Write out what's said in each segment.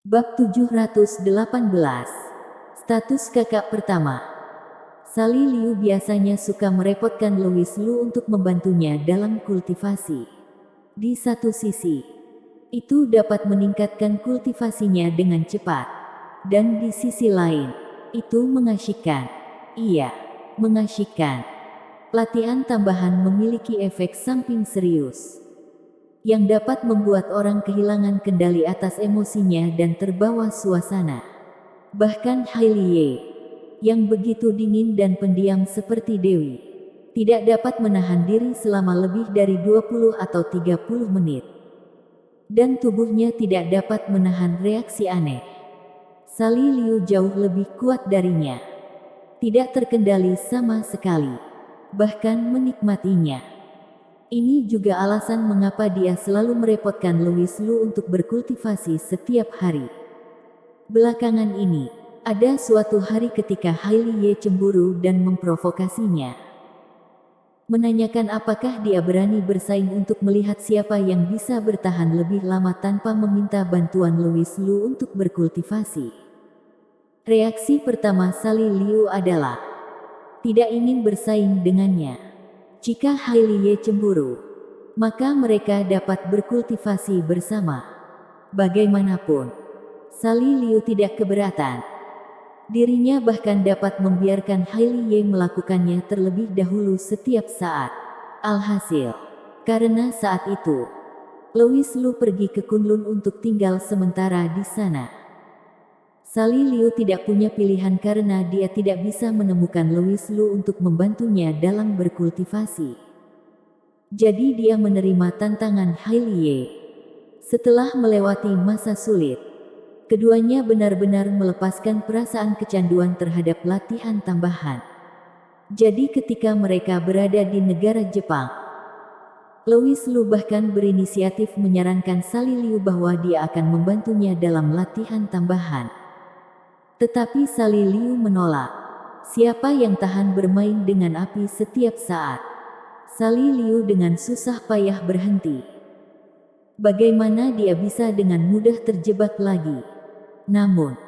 Bab 718. Status kakak pertama. Sally Liu biasanya suka merepotkan Louis Lu untuk membantunya dalam kultivasi. Di satu sisi, itu dapat meningkatkan kultivasinya dengan cepat. Dan di sisi lain, itu mengasyikkan. Iya, mengasyikkan. Latihan tambahan memiliki efek samping serius yang dapat membuat orang kehilangan kendali atas emosinya dan terbawa suasana. Bahkan Hailie, yang begitu dingin dan pendiam seperti Dewi, tidak dapat menahan diri selama lebih dari 20 atau 30 menit. Dan tubuhnya tidak dapat menahan reaksi aneh. Sally Liu jauh lebih kuat darinya. Tidak terkendali sama sekali. Bahkan menikmatinya. Ini juga alasan mengapa dia selalu merepotkan Louis Lu untuk berkultivasi setiap hari. Belakangan ini, ada suatu hari ketika Hailie cemburu dan memprovokasinya. Menanyakan apakah dia berani bersaing untuk melihat siapa yang bisa bertahan lebih lama tanpa meminta bantuan Louis Lu untuk berkultivasi. Reaksi pertama Sally Liu adalah tidak ingin bersaing dengannya. Jika Hailie cemburu, maka mereka dapat berkultivasi bersama. Bagaimanapun, Sally Liu tidak keberatan. Dirinya bahkan dapat membiarkan Hailie melakukannya terlebih dahulu setiap saat. Alhasil, karena saat itu, Louis Lu pergi ke Kunlun untuk tinggal sementara di sana. Sally Liu tidak punya pilihan karena dia tidak bisa menemukan Louis Lu untuk membantunya dalam berkultivasi. Jadi dia menerima tantangan Hailie. Setelah melewati masa sulit, keduanya benar-benar melepaskan perasaan kecanduan terhadap latihan tambahan. Jadi ketika mereka berada di negara Jepang, Louis Lu bahkan berinisiatif menyarankan Sally Liu bahwa dia akan membantunya dalam latihan tambahan. Tetapi Sally Liu menolak. Siapa yang tahan bermain dengan api setiap saat? Sally Liu dengan susah payah berhenti. Bagaimana dia bisa dengan mudah terjebak lagi? Namun,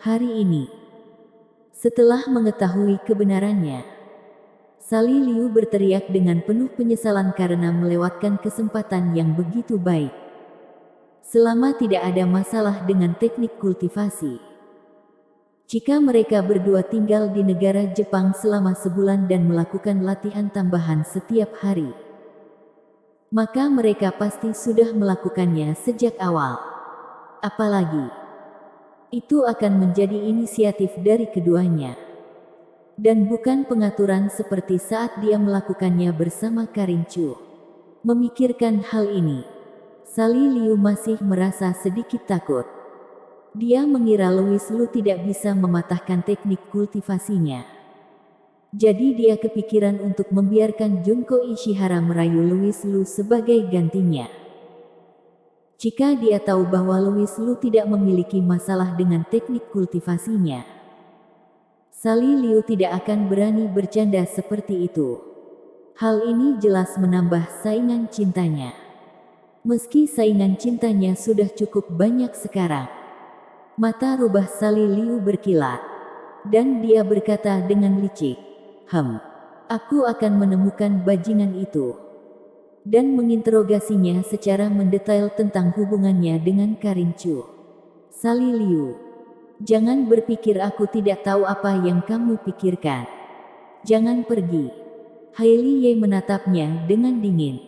hari ini, setelah mengetahui kebenarannya, Sally Liu berteriak dengan penuh penyesalan karena melewatkan kesempatan yang begitu baik. Selama tidak ada masalah dengan teknik kultivasi, jika mereka berdua tinggal di negara Jepang selama sebulan dan melakukan latihan tambahan setiap hari, maka mereka pasti sudah melakukannya sejak awal. Apalagi, itu akan menjadi inisiatif dari keduanya. Dan bukan pengaturan seperti saat dia melakukannya bersama Karin Chu. Memikirkan hal ini, Sally Liu masih merasa sedikit takut. Dia mengira Louis Lu tidak bisa mematahkan teknik kultivasinya. Jadi dia kepikiran untuk membiarkan Junko Ishihara merayu Louis Lu sebagai gantinya. Jika dia tahu bahwa Louis Lu tidak memiliki masalah dengan teknik kultivasinya, Sally Liu tidak akan berani bercanda seperti itu. Hal ini jelas menambah saingan cintanya. Meski saingan cintanya sudah cukup banyak sekarang. Mata rubah Sally Liu berkilat. Dan dia berkata dengan licik, aku akan menemukan bajingan itu. Dan menginterogasinya secara mendetail tentang hubungannya dengan Karin Chu. Sally Liu, jangan berpikir aku tidak tahu apa yang kamu pikirkan. Jangan pergi. Hailie menatapnya dengan dingin.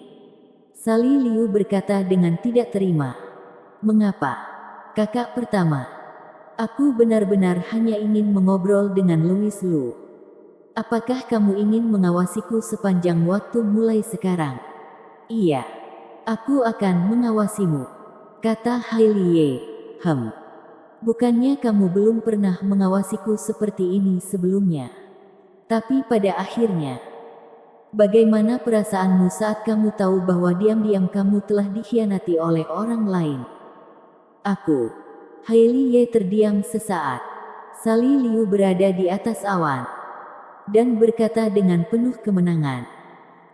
Sally Liu berkata dengan tidak terima. Mengapa? Kakak pertama. Aku benar-benar hanya ingin mengobrol dengan Louis Lu. Apakah kamu ingin mengawasiku sepanjang waktu mulai sekarang? Iya. Aku akan mengawasimu, kata Hailie. Bukannya kamu belum pernah mengawasiku seperti ini sebelumnya. Tapi pada akhirnya, bagaimana perasaanmu saat kamu tahu bahwa diam-diam kamu telah dikhianati oleh orang lain? Hailie terdiam sesaat. Sally Liu berada di atas awan dan berkata dengan penuh kemenangan,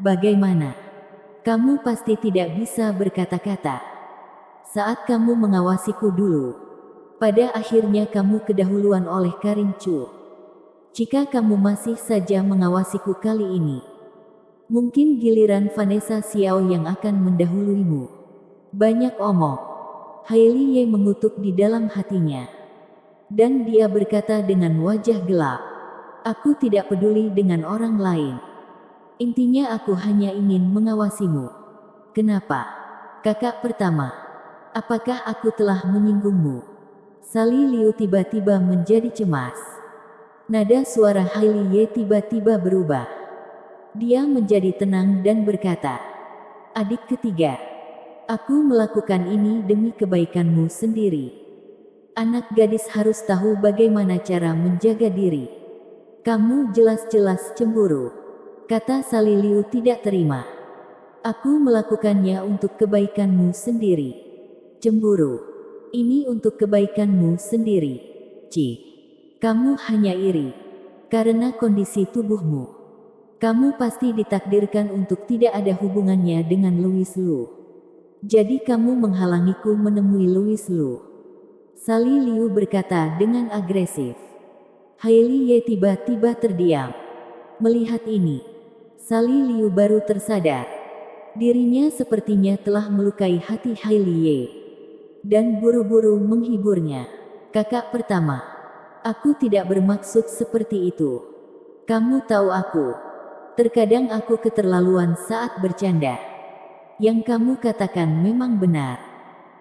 bagaimana? Kamu pasti tidak bisa berkata-kata saat kamu mengawasiku dulu. Pada akhirnya kamu kedahuluan oleh Karin Chu. Jika kamu masih saja mengawasiku kali ini, mungkin giliran Vanessa Xiao yang akan mendahuluimu. Banyak omong. Hailey Ye mengutuk di dalam hatinya. Dan dia berkata dengan wajah gelap, aku tidak peduli dengan orang lain. Intinya aku hanya ingin mengawasimu. Kenapa? Kakak pertama, apakah aku telah menyinggungmu? Sali Liu tiba-tiba menjadi cemas. Nada suara Hailey Ye tiba-tiba berubah. Dia menjadi tenang dan berkata, adik ketiga, aku melakukan ini demi kebaikanmu sendiri. Anak gadis harus tahu bagaimana cara menjaga diri. Kamu jelas-jelas cemburu, kata Sali Liu tidak terima. Aku melakukannya untuk kebaikanmu sendiri. Cemburu. Ini untuk kebaikanmu sendiri. Kamu hanya iri. Karena kondisi tubuhmu. Kamu pasti ditakdirkan untuk tidak ada hubungannya dengan Louis Lu. Jadi kamu menghalangiku menemui Louis Lu. Sali Liu berkata dengan agresif. Hailey Ye tiba-tiba terdiam. Melihat ini, Sali Liu baru tersadar. Dirinya sepertinya telah melukai hati Hailey Ye. Dan buru-buru menghiburnya. Kakak pertama, aku tidak bermaksud seperti itu. Kamu tahu aku. Terkadang aku keterlaluan saat bercanda. Yang kamu katakan memang benar.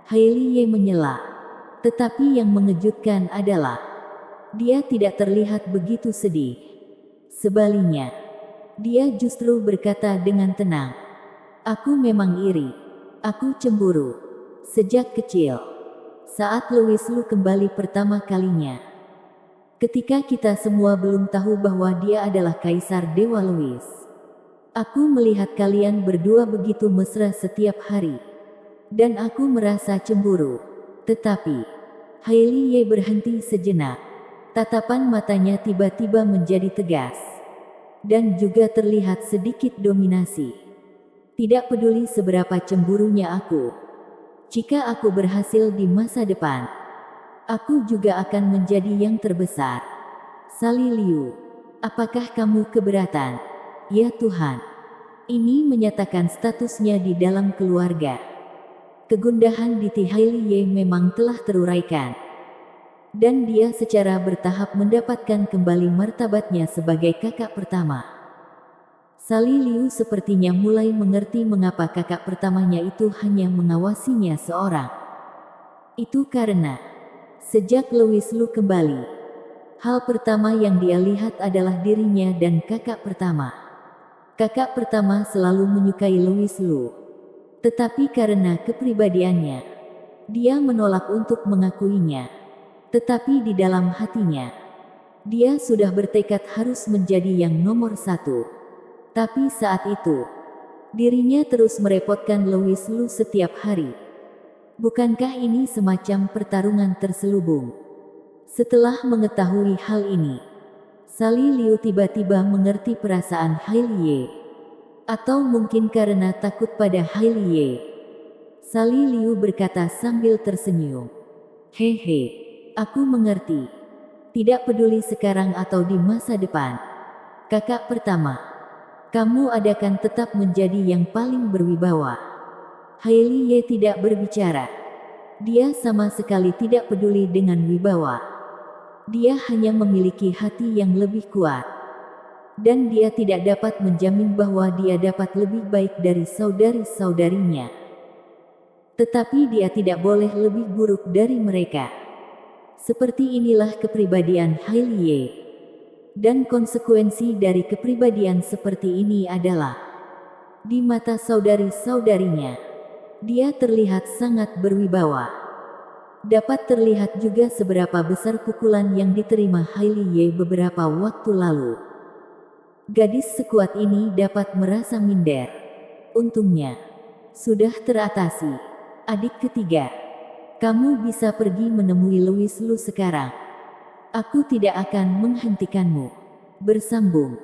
Hailey Ye menyela. Tetapi yang mengejutkan adalah, dia tidak terlihat begitu sedih. Sebaliknya, dia justru berkata dengan tenang, aku memang iri. Aku cemburu. Sejak kecil. Saat Louis Lu kembali pertama kalinya. Ketika kita semua belum tahu bahwa dia adalah Kaisar Dewa Louis. Aku melihat kalian berdua begitu mesra setiap hari. Dan aku merasa cemburu. Tetapi, Hailey Ye berhenti sejenak. Tatapan matanya tiba-tiba menjadi tegas. Dan juga terlihat sedikit dominasi. Tidak peduli seberapa cemburunya aku. Jika aku berhasil di masa depan, aku juga akan menjadi yang terbesar. Sali Liu, apakah kamu keberatan? Ya Tuhan. Ini menyatakan statusnya di dalam keluarga. Kegundahan di Hailey Ye memang telah teruraikan. Dan dia secara bertahap mendapatkan kembali martabatnya sebagai kakak pertama. Sali Liu sepertinya mulai mengerti mengapa kakak pertamanya itu hanya mengawasinya seorang. Itu karena, sejak Louis Lu kembali, hal pertama yang dia lihat adalah dirinya dan kakak pertama. Kakak pertama selalu menyukai Louis Lu. Tetapi karena kepribadiannya, dia menolak untuk mengakuinya. Tetapi di dalam hatinya, dia sudah bertekad harus menjadi yang nomor satu. Tapi saat itu, dirinya terus merepotkan Louis Lu setiap hari. Bukankah ini semacam pertarungan terselubung? Setelah mengetahui hal ini, Sali Liu tiba-tiba mengerti perasaan Hailey Ye. Atau mungkin karena takut pada Hailey Ye. Sali Liu berkata sambil tersenyum. Hehe, aku mengerti. Tidak peduli sekarang atau di masa depan. Kakak pertama, kamu akan tetap menjadi yang paling berwibawa. Hailey Ye tidak berbicara. Dia sama sekali tidak peduli dengan wibawa. Dia hanya memiliki hati yang lebih kuat. Dan dia tidak dapat menjamin bahwa dia dapat lebih baik dari saudari-saudarinya. Tetapi dia tidak boleh lebih buruk dari mereka. Seperti inilah kepribadian Hailey Ye. Dan konsekuensi dari kepribadian seperti ini adalah, di mata saudari-saudarinya, dia terlihat sangat berwibawa. Dapat terlihat juga seberapa besar pukulan yang diterima Hailey Ye beberapa waktu lalu. Gadis sekuat ini dapat merasa minder. Untungnya, sudah teratasi. Adik ketiga, kamu bisa pergi menemui Louis Lu sekarang. Aku tidak akan menghentikanmu. Bersambung.